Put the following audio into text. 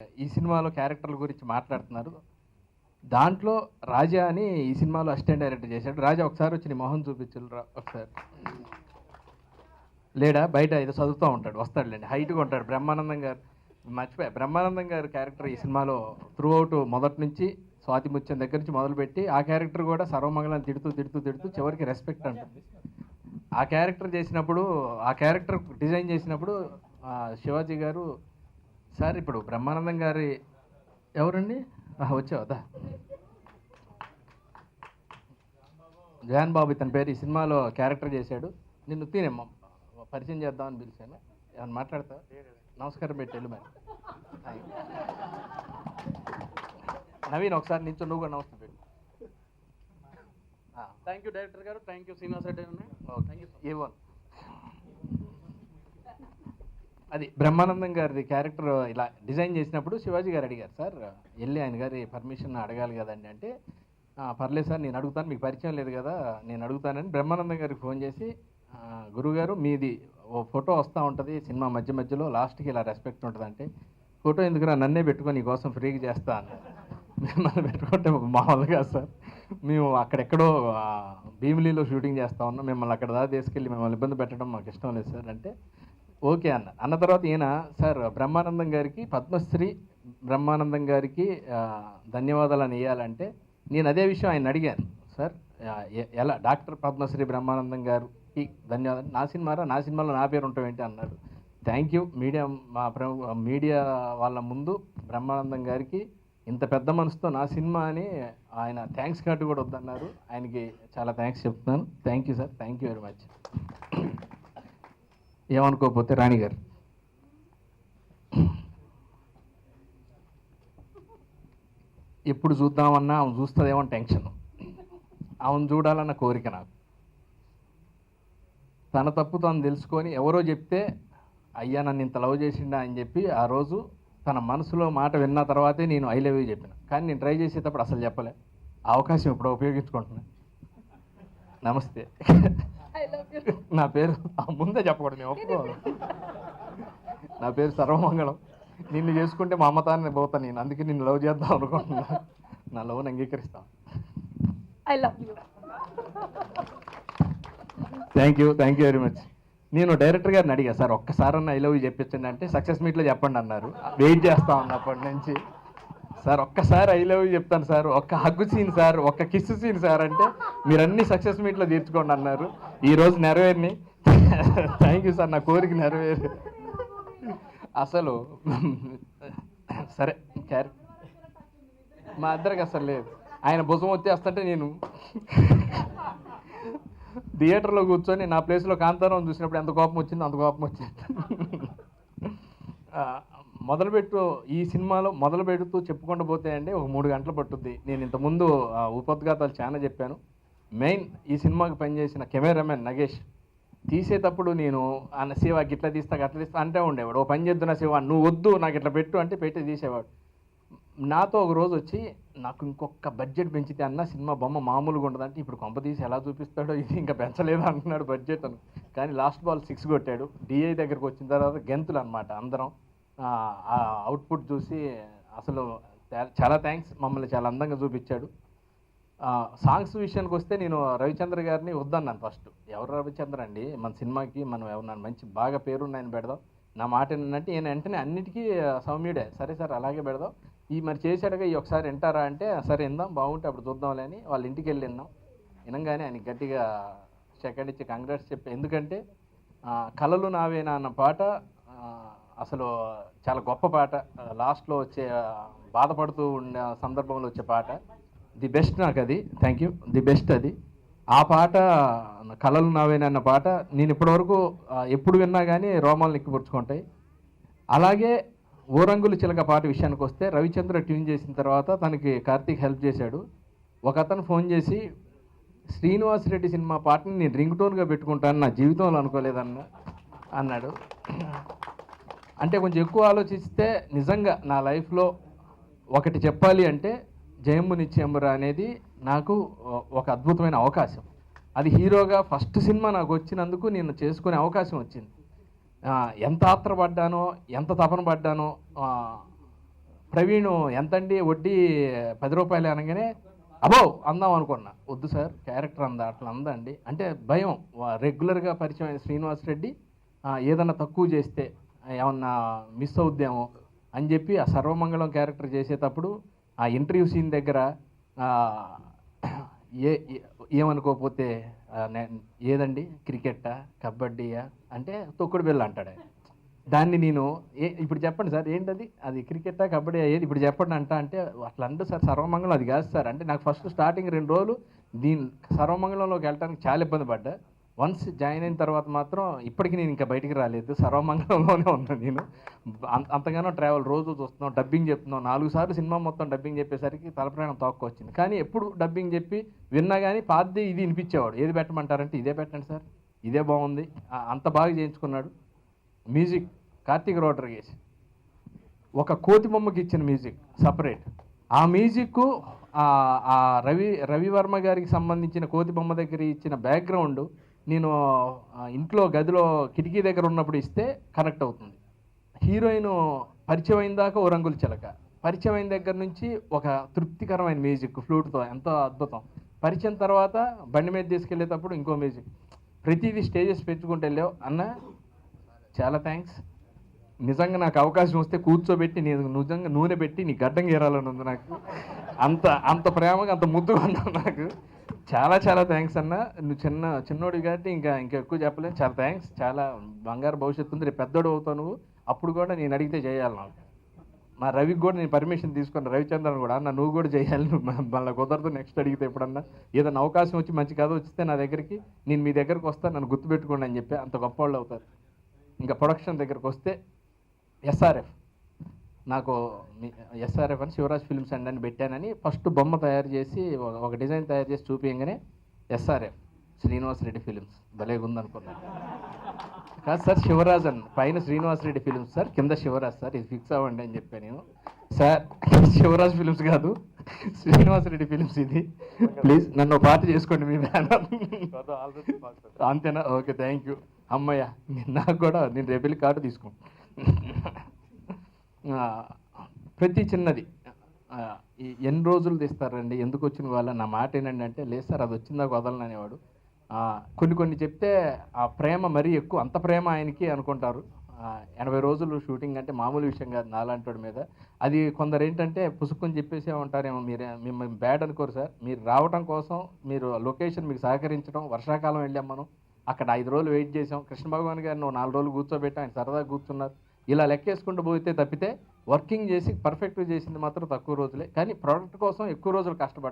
ఈ సినిమాలో క్యారెక్టర్ల గురించి మాట్లాడుతున్నారు. దాంట్లో రాజా అని ఈ సినిమాలో అసిస్టెంట్ డైరెక్టర్ చేశాడు. రాజా ఒకసారి వచ్చి నీ మొహం చూపించురా ఒకసారి. లేడా బయట ఏదో చదువుతూ ఉంటాడు, వస్తాడులేండి, హైట్గా ఉంటాడు. బ్రహ్మానందం గారు మర్చిపోయా, బ్రహ్మానందం గారు క్యారెక్టర్ ఈ సినిమాలో త్రూ అవుట్ మొదటి నుంచి స్వాతి ముత్యం దగ్గర నుంచి మొదలుపెట్టి ఆ క్యారెక్టర్ కూడా సర్వమంగళం తిడుతూ తిడుతూ తిడుతూ చివరికి రెస్పెక్ట్ అంటుంది. ఆ క్యారెక్టర్ చేసినప్పుడు, ఆ క్యారెక్టర్ డిజైన్ చేసినప్పుడు శివాజీ గారు సార్ ఇప్పుడు బ్రహ్మానందం గారి ఎవరండి వచ్చావదా జాన్ బాబు ఇతని పేరు ఈ సినిమాలో క్యారెక్టర్ చేశాడు. నిన్ను తినేమ్మ పరిచయం చేద్దామని పిలిచాను. ఏమన్నా మాట్లాడతా? నమస్కారం పెట్టి మరి నవీన్ ఒకసారి నించో, నువ్వు కూడా నమస్తే పెట్టు. థ్యాంక్ యూ డైరెక్టర్ గారు, thank you Srinivas Reddy A1 అది బ్రహ్మానందం గారి క్యారెక్టర్ ఇలా డిజైన్ చేసినప్పుడు శివాజీ గారు అడిగారు, సార్ వెళ్ళి ఆయన గారి పర్మిషన్ అడగాలి కదండి అంటే, పర్లేదు సార్ నేను అడుగుతాను, మీకు పరిచయం లేదు కదా నేను అడుగుతానని బ్రహ్మానందం గారికి ఫోన్ చేసి, గురుగారు మీది ఓ ఫోటో వస్తూ ఉంటుంది సినిమా మధ్య మధ్యలో లాస్ట్కి ఇలా రెస్పెక్ట్ ఉంటుంది అంటే, ఫోటో ఎందుకురా నన్నే పెట్టుకొని నీకోసం ఫ్రీగా చేస్తా అని. మిమ్మల్ని పెట్టుకుంటే మామూలుగా సార్ మేము అక్కడెక్కడో భీమిలీలో షూటింగ్ చేస్తూ ఉన్నాం, మిమ్మల్ని అక్కడ దాకా తీసుకెళ్ళి మిమ్మల్ని ఇబ్బంది పెట్టడం మాకు ఇష్టం లేదు సార్ అంటే ఓకే అన్న తర్వాత ఈయన సార్ బ్రహ్మానందం గారికి పద్మశ్రీ బ్రహ్మానందం గారికి ధన్యవాదాలు అని వేయాలంటే నేను అదే విషయం ఆయన అడిగాను, సార్ ఎలా డాక్టర్ పద్మశ్రీ బ్రహ్మానందం గారికి ధన్యవాదాలు, నా సినిమాలో నా పేరు ఉంటాం ఏంటి అన్నాడు. థ్యాంక్ యూ మీడియా వాళ్ళ ముందు బ్రహ్మానందం గారికి ఇంత పెద్ద మనసుతో నా సినిమా అని ఆయన థ్యాంక్స్ కార్డు కూడా వద్దన్నారు. ఆయనకి చాలా థ్యాంక్స్ చెప్తున్నాను. Thank you sir, thank you very much. ఏమనుకోకపోతే రాణి గారు ఎప్పుడు చూద్దామన్నా ఆమె చూస్తుందేమో టెన్షన్, ఆమెను చూడాలన్న కోరిక నాకు. తన తప్పు తను తెలుసుకొని ఎవరో చెప్తే అయ్యా నన్ను ఇంత లవ్ చేసిండా అని చెప్పి ఆ రోజు తన మనసులో మాట విన్న తర్వాతే నేను ఐ లవ్ యూ చెప్పిన. కానీ నేను ట్రై చేసేటప్పుడు అసలు చెప్పలే. ఆ అవకాశం ఇప్పుడు ఉపయోగించుకుంటున్నా. నమస్తే, నా పేరు ముందే చెప్పకూడదు, నేను ఒప్పుకోవాలి. నా పేరు సర్వమంగళం. నిన్ను చేసుకుంటే మా అమ్మతాన్ని పోతాను నేను, అందుకే నిన్ను లవ్ చేద్దాం అనుకుంటున్నా. నా లవ్ని అంగీకరిస్తాను. Thank you very much. నేను డైరెక్టర్ గారిని అడిగా, సార్ ఒక్కసారన్నా ఐ లవ్ యూ చెప్పించండి అంటే సక్సెస్ మీట్లో చెప్పండి అన్నారు. వెయిట్ చేస్తా ఉన్నప్పటి నుంచి, సార్ ఒక్కసారి ఐ లవ్ యూ చెప్తాను సార్, ఒక్క హగ్గు సీన్ సార్, ఒక్క కిస్సు సీన్ సార్ అంటే మీరు అన్ని సక్సెస్ మీట్లో తీర్చుకోండి అన్నారు. ఈరోజు నెరవేరిని. థ్యాంక్ యూ సార్, నా కోరిక నెరవేరు. అసలు సరే మా ఇద్దరికి అసలు లేదు. ఆయన భుజం వచ్చేస్తుంటే నేను థియేటర్లో కూర్చొని నా ప్లేస్లో కాంతారావు చూసినప్పుడు ఎంత కోపం వచ్చిందో అంత కోపం వచ్చింది. మొదలుపెట్టు ఈ సినిమాలో మొదలు పెడుతూ చెప్పుకుండా పోతే అండి ఒక 3 గంటలు పట్టుద్ది. నేను ఇంతకుముందు ఉపద్ఘాతాలు చాలా చెప్పాను. మెయిన్ ఈ సినిమాకి పనిచేసిన కెమెరామెన్ నగేష్ తీసేటప్పుడు నేను అన్న శివ గిట్లా తీస్తా అట్లా తీస్తా అంటే ఉండేవాడు. ఓ పని చేద్దున్నా శివ నువ్వు వద్దు నాకు ఇట్లా పెట్టు అంటే పెట్టి తీసేవాడు. నాతో ఒక రోజు వచ్చి నాకు ఇంకొక బడ్జెట్ పెంచితే అన్న సినిమా బొమ్మ మామూలుగా ఉండదంటే, ఇప్పుడు కొంప తీసి ఎలా చూపిస్తాడో ఇది ఇంకా పెంచలేదు అంటున్నాడు బడ్జెట్ అని. కానీ లాస్ట్ బాల్ 6 కొట్టాడు. డిఐ దగ్గరకు వచ్చిన తర్వాత గెంతులు అనమాట అందరం. ఆ అవుట్పుట్ చూసి అసలు చాలా థ్యాంక్స్, మమ్మల్ని చాలా అందంగా చూపించాడు. సాంగ్స్ విషయానికి వస్తే నేను రవిచంద్ర గారిని వద్దన్నాను ఫస్ట్. ఎవరు రవిచంద్ర అండి, మన సినిమాకి మనం ఎవరన్నా మంచి బాగా పేరున్నాయని పెడదాం, నా మాట ఏంటంటే ఈయన వెంటనే అన్నిటికీ సౌమ్యుడే, సరే సార్ అలాగే పెడదాం, ఈ మరి చేశాడుగా ఈ ఒకసారి వింటారా అంటే సరే విందాం బాగుంటే అప్పుడు చూద్దాంలే అని వాళ్ళ ఇంటికి వెళ్ళి విన్నాం. వినంగానే ఆయన గట్టిగా సెకండ్ ఇచ్చి కంగ్రాట్స్ చెప్పి, ఎందుకంటే కలలు నావేనా అన్న పాట అసలు చాలా గొప్ప పాట. లాస్ట్లో వచ్చే బాధపడుతూ ఉన్న సందర్భంలో వచ్చే పాట ది బెస్ట్ నాకు అది. థ్యాంక్ యూ, ది బెస్ట్ అది. ఆ పాట కలలు నావేనా అన్న పాట నేను ఇప్పటివరకు ఎప్పుడు విన్నా కానీ రోమాలు నిక్కిపుచ్చుకుంటాయి. అలాగే ఓ రంగులు చిలక పాట విషయానికి వస్తే రవిచంద్ర ట్యూన్ చేసిన తర్వాత తనకి కార్తీక్ హెల్ప్ చేశాడు. ఒక అతను ఫోన్ చేసి శ్రీనివాస్ రెడ్డి సినిమా పాటని నేను రింగ్ టోన్గా పెట్టుకుంటాను, నా జీవితంలో అనుకోలేదన్న అన్నాడు. అంటే కొంచెం ఎక్కువ ఆలోచిస్తే నిజంగా నా లైఫ్లో ఒకటి చెప్పాలి అంటే జయమ్ము నిత్యంబురా అనేది నాకు ఒక అద్భుతమైన అవకాశం. అది హీరోగా ఫస్ట్ సినిమా నాకు వచ్చినందుకు నేను చేసుకునే అవకాశం వచ్చింది. ఎంత ఆత్రపడ్డానో ఎంత తపన పడ్డానో ప్రవీణ్ ఎంతండి వడ్డీ 10 రూపాయలు అనగానే అబో అందాం అనుకున్నా. వద్దు సార్ క్యారెక్టర్ అట్లా అందండి అంటే భయం. రెగ్యులర్గా పరిచయం అయిన శ్రీనివాస్ రెడ్డి ఏదన్నా తక్కువ చేస్తే ఏమన్నా మిస్ అవుద్దేమో అని చెప్పి ఆ సర్వమంగళం క్యారెక్టర్ చేసేటప్పుడు ఆ ఇంటర్వ్యూ సీన్ దగ్గర ఏమనుకోకపోతే ఏదండి క్రికెట్టా కబడ్డీయా అంటే తొక్కుడు బిళ్ళ అంటాడు. దాన్ని నేను ఇప్పుడు చెప్పండి సార్ ఏంటది, అది క్రికెట్టా కబడ్డీ ఏది ఇప్పుడు చెప్పండి అంటే అట్లా అంటే సార్ సర్వమంగళం అది కాదు సార్ అంటే నాకు ఫస్ట్ స్టార్టింగ్ 2 రోజులు దీని సర్వమంగళంలోకి వెళ్ళడానికి చాలా ఇబ్బంది పడ్డా. వన్స్ జాయిన్ అయిన తర్వాత మాత్రం ఇప్పటికీ నేను ఇంకా బయటికి రాలేదు, సర్వమంగళంలోనే ఉన్నాను నేను. అంతగానో ట్రావెల్ రోజు చూస్తున్నాం, డబ్బింగ్ చెప్తున్నాం. 4 సార్లు సినిమా మొత్తం డబ్బింగ్ చెప్పేసరికి తలప్రాణం తోక్కొచ్చింది. కానీ ఎప్పుడు డబ్బింగ్ చెప్పి విన్నా కానీ పాతది ఇది వినిపించేవాడు. ఏది పెట్టమంటారంటే ఇదే పెట్టండి సార్, ఇదే బాగుంది, అంత బాగా చేయించుకున్నాడు. మ్యూజిక్ కార్తీక్ రోడ్రిగేస్ ఒక కోతి బొమ్మకి ఇచ్చిన మ్యూజిక్ సపరేట్. ఆ మ్యూజిక్ రవివర్మ గారికి సంబంధించిన కోతి బొమ్మ దగ్గర ఇచ్చిన బ్యాక్గ్రౌండ్ నేను ఇంట్లో గదిలో కిటికీ దగ్గర ఉన్నప్పుడు ఇస్తే కనెక్ట్ అవుతుంది. హీరోయిన్ పరిచయం అయిన దాకా ఓ రంగుల చిలక, పరిచయం అయిన దగ్గర నుంచి ఒక తృప్తికరమైన మ్యూజిక్ ఫ్లూట్తో ఎంతో అద్భుతం. పరిచయం తర్వాత బండి మీద తీసుకెళ్ళేటప్పుడు ఇంకో మ్యూజిక్. ప్రతిదీ స్టేజెస్ పెంచుకుంటూ వెళ్ళావు అన్న, చాలా థ్యాంక్స్. నిజంగా నాకు అవకాశం వస్తే కూర్చోబెట్టి నేను నిజంగా నూనె పెట్టి నీ గడ్డం గీరాలని ఉంది నాకు. అంత ప్రేమగా అంత ముద్దుగా ఉన్నావు నాకు. చాలా చాలా థ్యాంక్స్ అన్న. నువ్వు చిన్నోడు కాబట్టి ఇంకా ఎక్కువ చెప్పలేదు. చాలా థ్యాంక్స్. చాలా బంగారు భవిష్యత్తు ఉంది, రేపు పెద్దోడు అవుతావు నువ్వు. అప్పుడు కూడా నేను అడిగితే చేయాలి నాకు. మా రవికి కూడా నేను పర్మిషన్ తీసుకున్నాను, రవిచంద్రన్ కూడా అన్న నువ్వు కూడా చేయాలి, నువ్వు మళ్ళీ కుదరదు నెక్స్ట్ అడిగితే ఎప్పుడన్నా ఏదైనా అవకాశం వచ్చి మంచి కథ వచ్చితే నా దగ్గరికి నేను మీ దగ్గరకు వస్తాను, నన్ను గుర్తుపెట్టుకోండి అని చెప్పి. అంత గొప్ప వాళ్ళు అవుతారు. ఇంకా ప్రొడక్షన్ దగ్గరకు వస్తే ఎస్ఆర్ఎఫ్ నాకు ఎస్ఆర్ఎఫ్ అని శివరాజ్ ఫిల్మ్స్ అండ్ అని పెట్టానని ఫస్ట్ బొమ్మ తయారు చేసి ఒక డిజైన్ తయారు చేసి చూపించగానే ఎస్ఆర్ఎఫ్ శ్రీనివాస్ రెడ్డి ఫిలిమ్స్ భలేగా ఉందనుకున్నాను. కాదు సార్ శివరాజ్ అని పైన శ్రీనివాస్ రెడ్డి ఫిలిమ్స్ సార్, కింద శివరాజ్ సార్, ఇది ఫిక్స్ అవ్వండి అని చెప్పాను నేను. సార్ శివరాజ్ ఫిలిమ్స్ కాదు శ్రీనివాస్ రెడ్డి ఫిలిమ్స్, ఇది ప్లీజ్ నన్ను పార్టీ చేసుకోండి మీ బ్యానర్. అంతేనా? Okay thank you. అమ్మయ్య నాకు కూడా నేను రేపెళ్ళి కార్డు తీసుకో. ప్రతి చిన్నది ఎన్ని రోజులు తీస్తారండి, ఎందుకు వచ్చిన వాళ్ళ నా మాట ఏంటండి అంటే లేదు సార్ అది వచ్చిందాక వదలను అనేవాడు. కొన్ని చెప్తే ఆ ప్రేమ మరీ ఎక్కువ, అంత ప్రేమ ఆయనకి అనుకుంటారు. 80 రోజులు షూటింగ్ అంటే మామూలు విషయం కాదు నాలాంటి మీద. అది కొందరు ఏంటంటే పుసుక్కుని చెప్పేసే ఉంటారేమో, మిమ్మల్ని బ్యాడ్ అనుకోరు సార్. మీరు రావడం కోసం మీరు లొకేషన్ మీకు సహకరించడం, వర్షాకాలం వెళ్ళాం మనం అక్కడ 5 రోజులు వెయిట్ చేసాం. కృష్ణ భగవాన్ గారిని 4 రోజులు కూర్చోబెట్టి ఆయన సరదాగా కూర్చున్నారు. ఇలా లెక్కేసుకుంటూ పోతే తప్పితే వర్కింగ్ చేసి పర్ఫెక్ట్గా చేసింది మాత్రం తక్కువ రోజులే, కానీ ప్రోడక్ట్ కోసం ఎక్కువ రోజులు కష్టపడ్డాం.